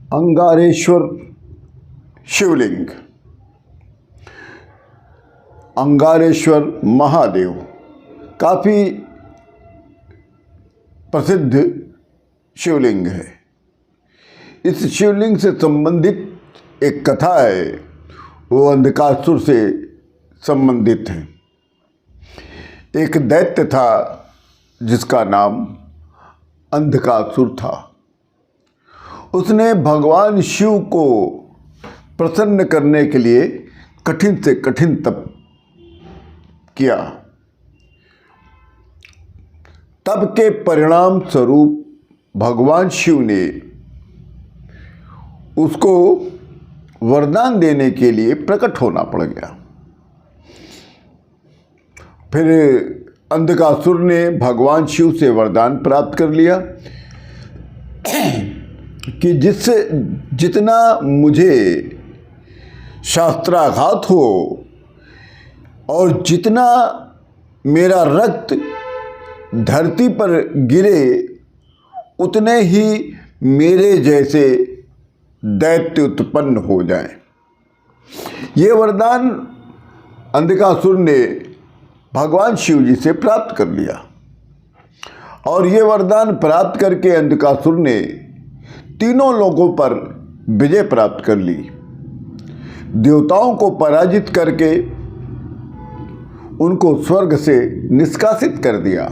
अंगारेश्वर शिवलिंग। अंगारेश्वर महादेव काफ़ी प्रसिद्ध शिवलिंग है। इस शिवलिंग से संबंधित एक कथा है, वो अंधकासुर से संबंधित है। एक दैत्य था जिसका नाम अंधकासुर था। उसने भगवान शिव को प्रसन्न करने के लिए कठिन से कठिन तप किया। तप के परिणाम स्वरूप भगवान शिव ने उसको वरदान देने के लिए प्रकट होना पड़ गया। फिर अंधकासुर ने भगवान शिव से वरदान प्राप्त कर लिया कि जिससे जितना मुझे शास्त्राघात हो और जितना मेरा रक्त धरती पर गिरे, उतने ही मेरे जैसे दैत्य उत्पन्न हो जाएं। ये वरदान अंधकासुर ने भगवान शिव जी से प्राप्त कर लिया और ये वरदान प्राप्त करके अंधकासुर ने तीनों लोगों पर विजय प्राप्त कर ली। देवताओं को पराजित करके उनको स्वर्ग से निष्कासित कर दिया।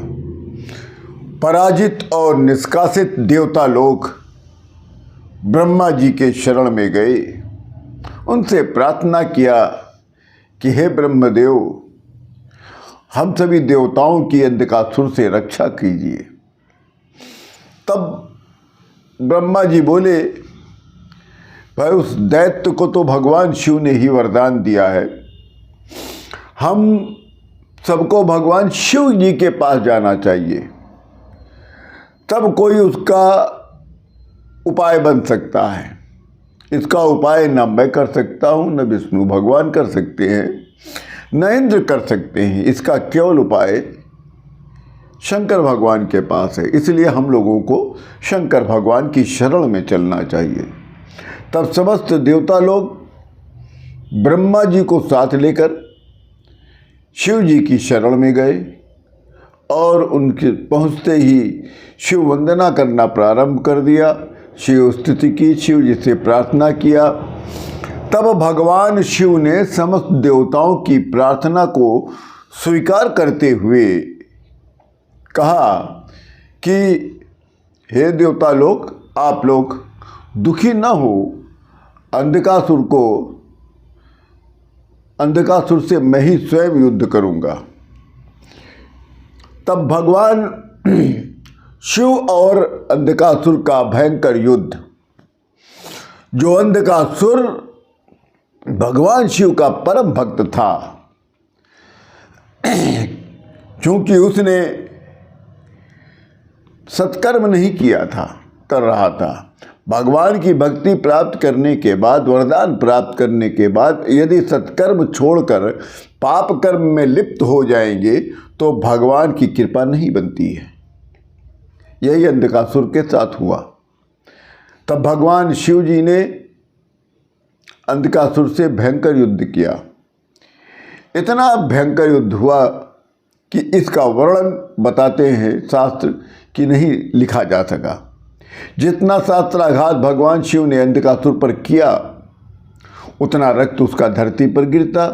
पराजित और निष्कासित देवता लोग ब्रह्मा जी के शरण में गए। उनसे प्रार्थना किया कि हे ब्रह्मदेव, हम सभी देवताओं की अंधकासुर से रक्षा कीजिए। तब ब्रह्मा जी बोले, भाई उस दैत्य को तो भगवान शिव ने ही वरदान दिया है, हम सबको भगवान शिव जी के पास जाना चाहिए, तब कोई उसका उपाय बन सकता है। इसका उपाय न मैं कर सकता हूँ, न विष्णु भगवान कर सकते हैं, न इंद्र कर सकते हैं। इसका केवल उपाय शंकर भगवान के पास है। इसलिए हम लोगों को शंकर भगवान की शरण में चलना चाहिए। तब समस्त देवता लोग ब्रह्मा जी को साथ लेकर शिव जी की शरण में गए और उनके पहुँचते ही शिव वंदना करना प्रारंभ कर दिया। शिव स्तुति की, शिव जी से प्रार्थना किया। तब भगवान शिव ने समस्त देवताओं की प्रार्थना को स्वीकार करते हुए कहा कि हे देवता लोग, आप लोग दुखी न हो, अंधकासुर से मैं ही स्वयं युद्ध करूंगा। तब भगवान शिव और अंधकासुर का भयंकर युद्ध, जो अंधकासुर भगवान शिव का परम भक्त था, क्योंकि उसने सत्कर्म नहीं किया था, कर रहा था। भगवान की भक्ति प्राप्त करने के बाद, वरदान प्राप्त करने के बाद यदि सत्कर्म छोड़कर पाप कर्म में लिप्त हो जाएंगे तो भगवान की कृपा नहीं बनती है। यही अंधकासुर के साथ हुआ। तब भगवान शिव जी ने अंधकासुर से भयंकर युद्ध किया। इतना भयंकर युद्ध हुआ कि इसका वर्णन बताते हैं शास्त्र कि नहीं लिखा जा सका। जितना शास्त्राघात भगवान शिव ने अंधकासुर पर किया, उतना रक्त उसका धरती पर गिरता,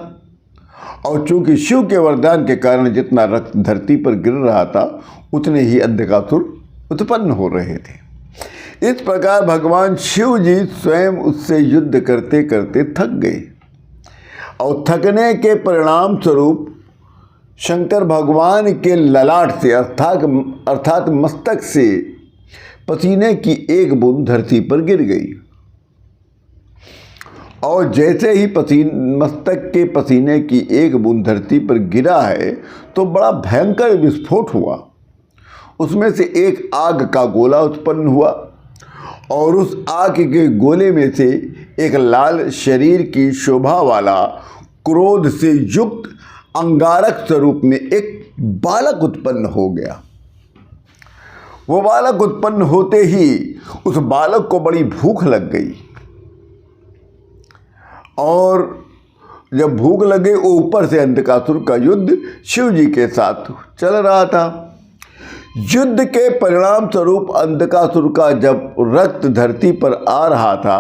और चूंकि शिव के वरदान के कारण जितना रक्त धरती पर गिर रहा था, उतने ही अंधकासुर उत्पन्न हो रहे थे। इस प्रकार भगवान शिव जी स्वयं उससे युद्ध करते करते थक गए और थकने के परिणाम स्वरूप शंकर भगवान के ललाट से अर्थात मस्तक से पसीने की एक बूंद धरती पर गिर गई। और जैसे ही मस्तक के पसीने की एक बूंद धरती पर गिरा है तो बड़ा भयंकर विस्फोट हुआ। उसमें से एक आग का गोला उत्पन्न हुआ और उस आग के गोले में से एक लाल शरीर की शोभा वाला, क्रोध से युक्त अंगारक स्वरूप में एक बालक उत्पन्न हो गया। वो बालक उत्पन्न होते ही उस बालक को बड़ी भूख लग गई, और जब भूख लगे, ऊपर से अंधकासुर का युद्ध शिव जी के साथ चल रहा था। युद्ध के परिणाम स्वरूप अंधकासुर का जब रक्त धरती पर आ रहा था,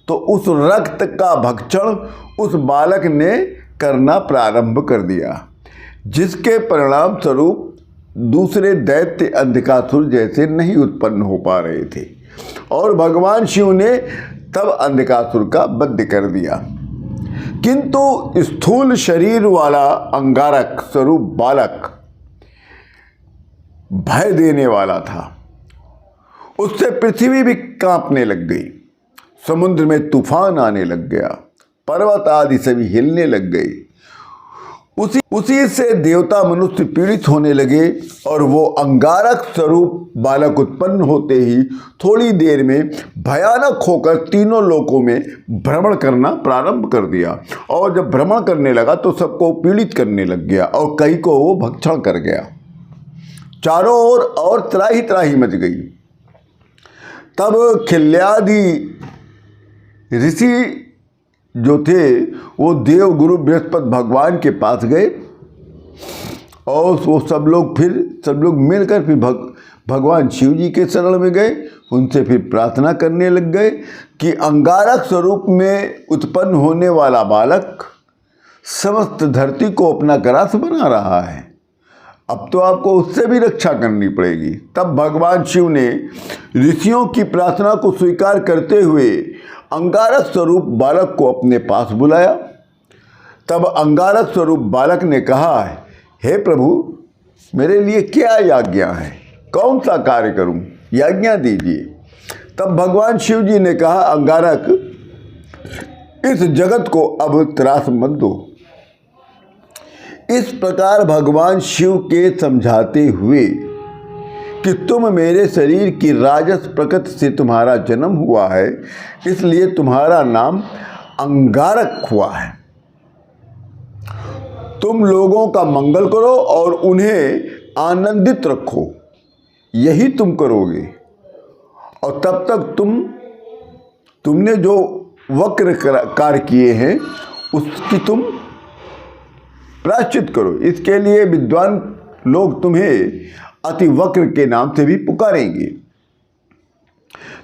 तो उस रक्त का भक्षण उस बालक ने करना प्रारंभ कर दिया, जिसके परिणाम स्वरूप दूसरे दैत्य अंधकासुर जैसे नहीं उत्पन्न हो पा रहे थे, और भगवान शिव ने तब अंधकासुर का वध कर दिया। किंतु स्थूल शरीर वाला अंगारक स्वरूप बालक भय देने वाला था। उससे पृथ्वी भी कांपने लग गई, समुद्र में तूफान आने लग गया, पर्वत आदि सभी हिलने लग गए। उसी से देवता मनुष्य पीड़ित होने लगे, और वो अंगारक स्वरूप बालक उत्पन्न होते ही थोड़ी देर में भयानक होकर तीनों लोकों में भ्रमण करना प्रारंभ कर दिया। और जब भ्रमण करने लगा तो सबको पीड़ित करने लग गया, और कई को वो भक्षण कर गया। चारों ओर और त्राही त्राही मच गई। तब खिल्यादि ऋषि जो थे वो देव गुरु बृहस्पति भगवान के पास गए, और वो सब लोग मिलकर फिर भगवान शिव जी के शरण में गए। उनसे फिर प्रार्थना करने लग गए कि अंगारक स्वरूप में उत्पन्न होने वाला बालक समस्त धरती को अपना ग्रास बना रहा है, अब तो आपको उससे भी रक्षा करनी पड़ेगी। तब भगवान शिव ने ऋषियों की प्रार्थना को स्वीकार करते हुए अंगारक स्वरूप बालक को अपने पास बुलाया। तब अंगारक स्वरूप बालक ने कहा, हे प्रभु, मेरे लिए क्या आज्ञा है, कौन सा कार्य करूं, आज्ञा दीजिए। तब भगवान शिव जी ने कहा, अंगारक, इस जगत को अब त्रास मत दो। इस प्रकार भगवान शिव के समझाते हुए कि तुम मेरे शरीर की राजस प्रकृति से तुम्हारा जन्म हुआ है, इसलिए तुम्हारा नाम अंगारक हुआ है। तुम लोगों का मंगल करो और उन्हें आनंदित रखो, यही तुम करोगे। और तब तक तुमने जो वक्र कार्य किए हैं उसकी तुम प्रायश्चित करो। इसके लिए विद्वान लोग तुम्हें अति वक्र के नाम से भी पुकारेंगे।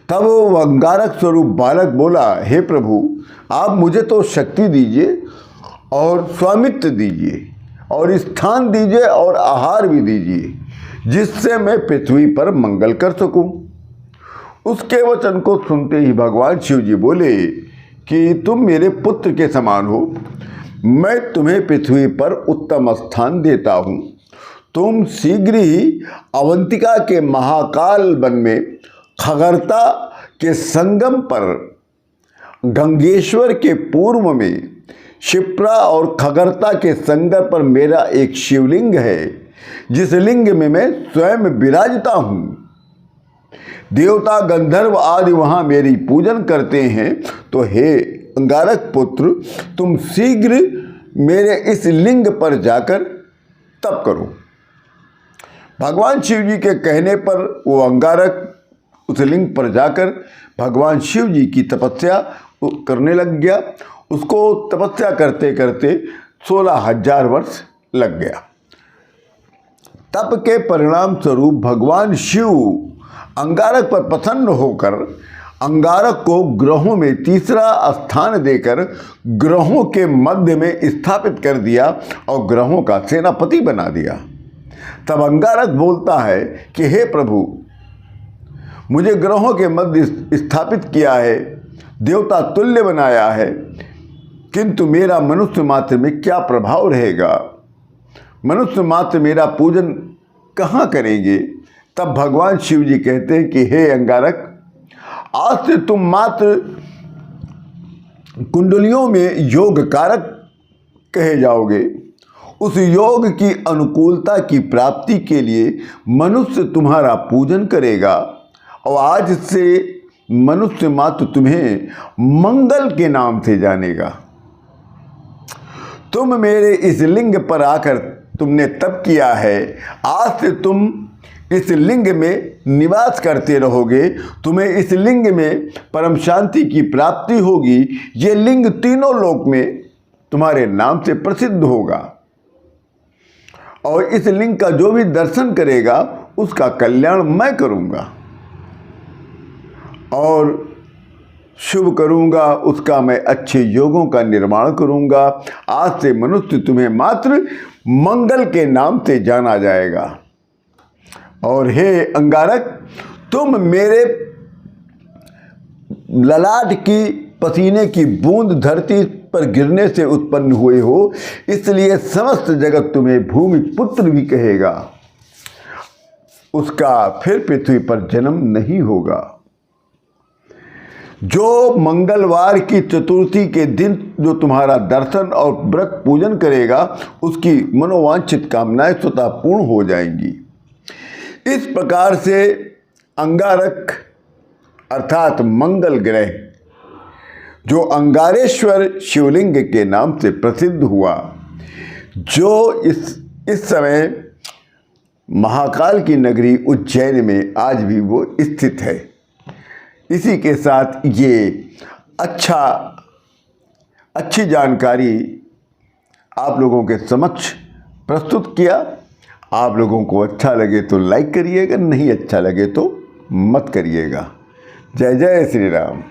तब वो अंगारक स्वरूप बालक बोला, हे प्रभु, आप मुझे तो शक्ति दीजिए और स्वामित्व दीजिए और स्थान दीजिए और आहार भी दीजिए, जिससे मैं पृथ्वी पर मंगल कर सकूं। उसके वचन को सुनते ही भगवान शिव जी बोले कि तुम मेरे पुत्र के समान हो, मैं तुम्हें पृथ्वी पर उत्तम स्थान देता हूँ। तुम शीघ्र ही अवंतिका के महाकाल वन में खगर्ता के संगम पर गंगेश्वर के पूर्व में शिप्रा और खगर्ता के संगम पर मेरा एक शिवलिंग है, जिस लिंग में मैं स्वयं विराजता हूँ। देवता गंधर्व आदि वहाँ मेरी पूजन करते हैं। तो हे अंगारक पुत्र, तुम शीघ्र मेरे इस लिंग पर जाकर तप करो। भगवान शिव जी के कहने पर वो अंगारक उस लिंग पर जाकर भगवान शिव जी की तपस्या करने लग गया। उसको तपस्या करते करते 16,000 वर्ष लग गया। तप के परिणाम स्वरूप भगवान शिव अंगारक पर प्रसन्न होकर अंगारक को ग्रहों में तीसरा स्थान देकर ग्रहों के मध्य में स्थापित कर दिया और ग्रहों का सेनापति बना दिया। तब अंगारक बोलता है कि हे प्रभु, मुझे ग्रहों के मध्य स्थापित किया है, देवता तुल्य बनाया है, किंतु मेरा मनुष्य मात्र में क्या प्रभाव रहेगा? मनुष्य मात्र मेरा पूजन कहाँ करेंगे? तब भगवान शिव जी कहते हैं कि हे अंगारक, आज से तुम मात्र कुंडलियों में योग कारक कहे जाओगे। उस योग की अनुकूलता की प्राप्ति के लिए मनुष्य तुम्हारा पूजन करेगा, और आज से मनुष्य मात्र तुम्हें मंगल के नाम से जानेगा। तुम मेरे इस लिंग पर आकर तुमने तप किया है, आज से तुम इस लिंग में निवास करते रहोगे, तुम्हें इस लिंग में परम शांति की प्राप्ति होगी। ये लिंग तीनों लोक में तुम्हारे नाम से प्रसिद्ध होगा और इस लिंग का जो भी दर्शन करेगा उसका कल्याण मैं करूंगा और शुभ करूंगा, उसका मैं अच्छे योगों का निर्माण करूंगा। आज से मनुष्य तुम्हें मात्र मंगल के नाम से जाना जाएगा। और हे अंगारक, तुम मेरे ललाट की पसीने की बूंद धरती पर गिरने से उत्पन्न हुए हो, इसलिए समस्त जगत तुम्हें भूमि पुत्र भी कहेगा। उसका फिर पृथ्वी पर जन्म नहीं होगा। जो मंगलवार की चतुर्थी के दिन जो तुम्हारा दर्शन और व्रत पूजन करेगा, उसकी मनोवांछित कामनाएं स्वतः पूर्ण हो जाएंगी। इस प्रकार से अंगारक अर्थात मंगल ग्रह, जो अंगारेश्वर शिवलिंग के नाम से प्रसिद्ध हुआ, जो इस समय महाकाल की नगरी उज्जैन में आज भी वो स्थित है। इसी के साथ ये अच्छी जानकारी आप लोगों के समक्ष प्रस्तुत किया। आप लोगों को अच्छा लगे तो लाइक करिएगा, नहीं अच्छा लगे तो मत करिएगा। जय जय श्री राम।